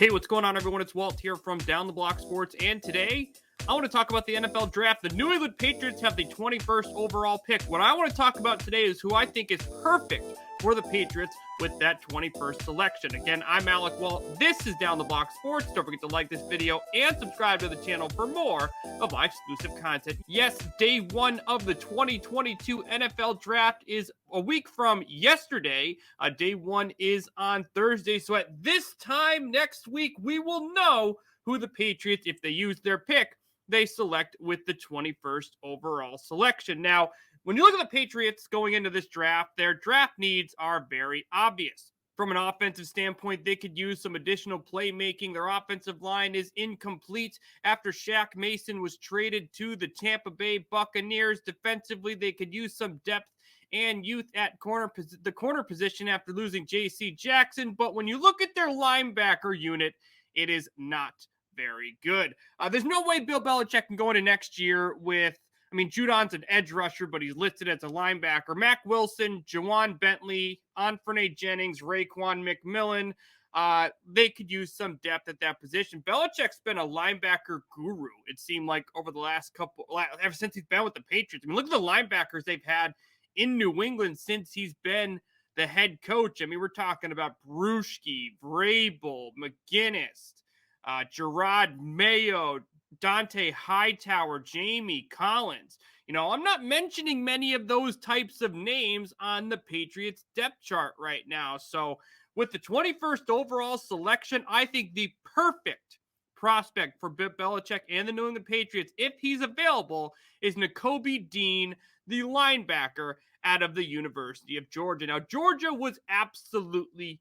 Hey, what's going on, everyone? It's Walt here from Down the Block Sports, and today I want to talk about the NFL Draft. The New England Patriots have the 21st overall pick. What I want to talk about today is who I think is perfect for the Patriots with that 21st selection. Again, I'm Alec Walt. This is Down the Block Sports. Don't forget to like this video and subscribe to the channel for more of my exclusive content. Yes, day one of the 2022 NFL Draft is a week from yesterday. Day one is on Thursday. So at this time next week, we will know who the Patriots, if they use their pick, they select with the 21st overall selection. Now, when you look at the Patriots going into this draft, their draft needs are very obvious. From an offensive standpoint, they could use some additional playmaking. Their offensive line is incomplete after Shaq Mason was traded to the Tampa Bay Buccaneers. Defensively, they could use some depth and youth at the corner position after losing J.C. Jackson. But when you look at their linebacker unit, it is not very good. There's no way Bill Belichick can go into next year with, Judon's an edge rusher, but he's listed as a linebacker. Mack Wilson, Jawan Bentley, Anfernee Jennings, Raekwon McMillan. They could use some depth at that position. Belichick's been a linebacker guru, it seemed like, over the last ever since he's been with the Patriots. Look at the linebackers they've had in New England since he's been the head coach. We're talking about Bruschi, Vrabel, McGinnis, Gerard Mayo, Dante Hightower, Jamie Collins. I'm not mentioning many of those types of names on the Patriots depth chart right now. So with the 21st overall selection, I think the perfect prospect for Bill Belichick and the New England Patriots, if he's available, is Nakobe Dean, the linebacker out of the University of Georgia. Now, Georgia was absolutely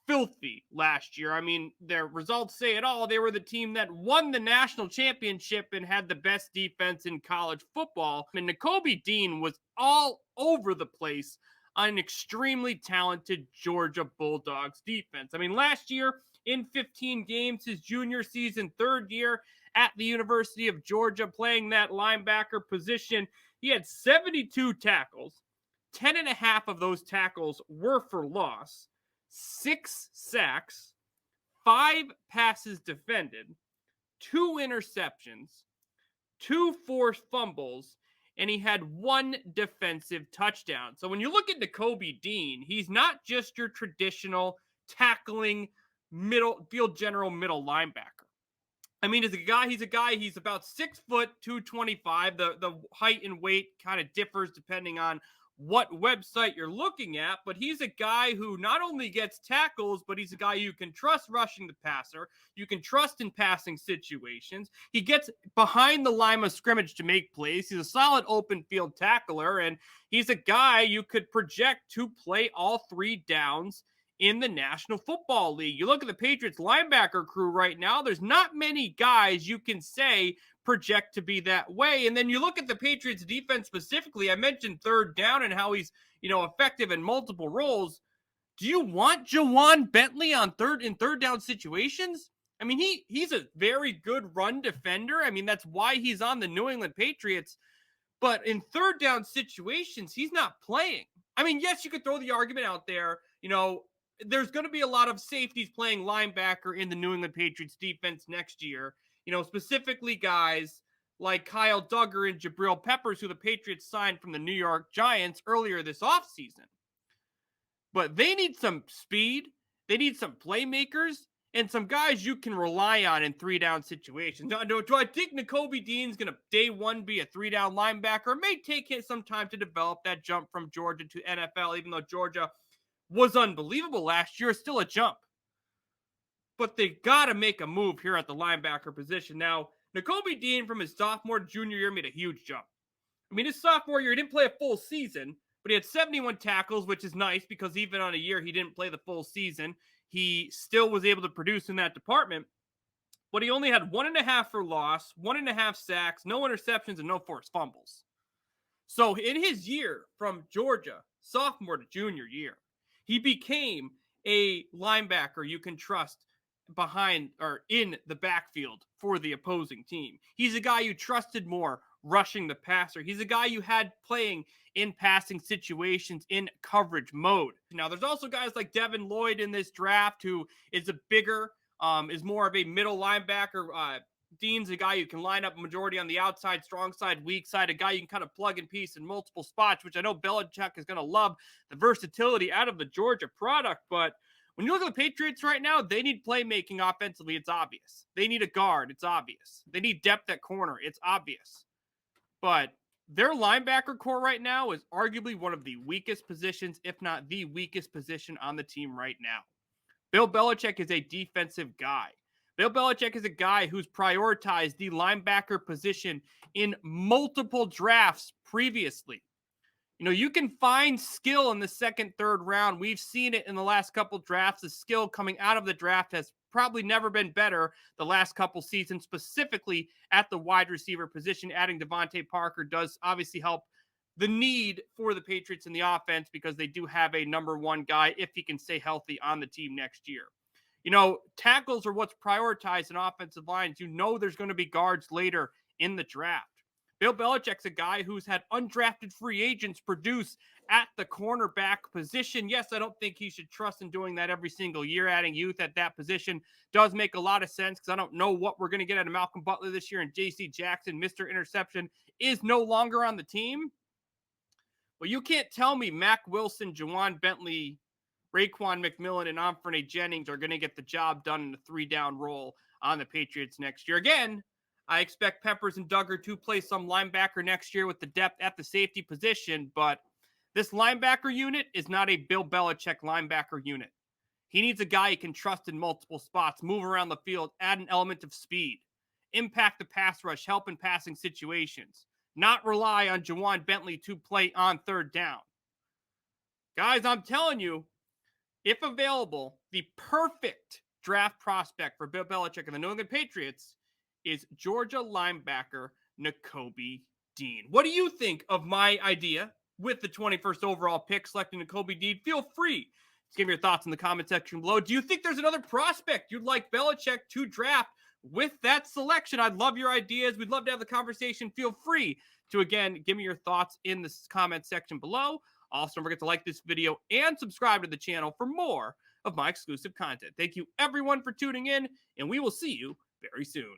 filthy last year. Their results say it all. They were the team that won the national championship and had the best defense in college football. And Nakobe Dean was all over the place on an extremely talented Georgia Bulldogs defense. Last year in 15 games, his junior season, third year at the University of Georgia, playing that linebacker position, he had 72 tackles. 10 and a half of those tackles were for loss. 6 sacks, 5 passes defended, 2 interceptions, 2 forced fumbles, and he had 1 defensive touchdown. So when you look at Nakobe Dean, he's not just your traditional tackling middle linebacker. He's about 6 foot, 225. The height and weight kind of differs depending on what website you're looking at, but he's a guy who not only gets tackles, but he's a guy you can trust rushing the passer. You can trust in passing situations. He gets behind the line of scrimmage to make plays. He's a solid open field tackler, and he's a guy you could project to play all 3 downs in the National Football League. You look at the Patriots linebacker crew right now, there's not many guys you can say project to be that way. And then you look at the Patriots defense specifically. I mentioned third down and how he's, effective in multiple roles. Do you want Jawan Bentley on third down situations? He's a very good run defender. That's why he's on the New England Patriots. But in third down situations, he's not playing. Yes, you could throw the argument out there, there's going to be a lot of safeties playing linebacker in the New England Patriots defense next year. Specifically guys like Kyle Duggar and Jabril Peppers, who the Patriots signed from the New York Giants earlier this offseason. But they need some speed. They need some playmakers and some guys you can rely on in 3-down situations. Now, do I think Nakobe Dean's going to day one be a 3-down linebacker? It may take him some time to develop that jump from Georgia to NFL, even though Georgia was unbelievable last year. It's still a jump. But they got to make a move here at the linebacker position. Now, Nakobe Dean from his sophomore to junior year made a huge jump. His sophomore year, he didn't play a full season, but he had 71 tackles, which is nice because even on a year he didn't play the full season, he still was able to produce in that department. But he only had 1.5 for loss, 1.5 sacks, no interceptions, and no forced fumbles. So in his year from Georgia, sophomore to junior year, he became a linebacker you can trust behind or in the backfield for the opposing team. He's a guy you trusted more rushing the passer. He's a guy you had playing in passing situations in coverage mode. Now, there's also guys like Devin Lloyd in this draft who is a bigger is more of a middle linebacker. Dean's a guy you can line up a majority on the outside, strong side, weak side, a guy you can kind of plug and piece in multiple spots, which I know Belichick is going to love the versatility out of the Georgia product. But when you look at the Patriots right now, they need playmaking offensively. It's obvious. They need a guard. It's obvious. They need depth at corner. It's obvious. But their linebacker core right now is arguably one of the weakest positions, if not the weakest position on the team right now. Bill Belichick is a defensive guy. Bill Belichick is a guy who's prioritized the linebacker position in multiple drafts previously. You know, you can find skill in the second, third round. We've seen it in the last couple drafts. The skill coming out of the draft has probably never been better the last couple seasons, specifically at the wide receiver position. Adding Devontae Parker does obviously help the need for the Patriots in the offense because they do have a number one guy, if he can stay healthy, on the team next year. You know, tackles are what's prioritized in offensive lines. You know there's going to be guards later in the draft. Bill Belichick's a guy who's had undrafted free agents produce at the cornerback position. Yes, I don't think he should trust in doing that every single year. Adding youth at that position does make a lot of sense because I don't know what we're going to get out of Malcolm Butler this year. And J.C. Jackson, Mr. Interception, is no longer on the team. Well, you can't tell me Mack Wilson, Juwan Bentley, Raekwon McMillan, and Anfernee Jennings are going to get the job done in a 3-down role on the Patriots next year. Again, I expect Peppers and Duggar to play some linebacker next year with the depth at the safety position, but this linebacker unit is not a Bill Belichick linebacker unit. He needs a guy he can trust in multiple spots, move around the field, add an element of speed, impact the pass rush, help in passing situations, not rely on Juwan Bentley to play on third down. Guys, I'm telling you, if available, the perfect draft prospect for Bill Belichick and the New England Patriots is Georgia linebacker Nakobe Dean. What do you think of my idea with the 21st overall pick selecting Nakobe Dean? Feel free to give me your thoughts in the comment section below. Do you think there's another prospect you'd like Belichick to draft with that selection? I'd love your ideas. We'd love to have the conversation. Feel free to, again, give me your thoughts in the comment section below. Also, don't forget to like this video and subscribe to the channel for more of my exclusive content. Thank you, everyone, for tuning in, and we will see you very soon.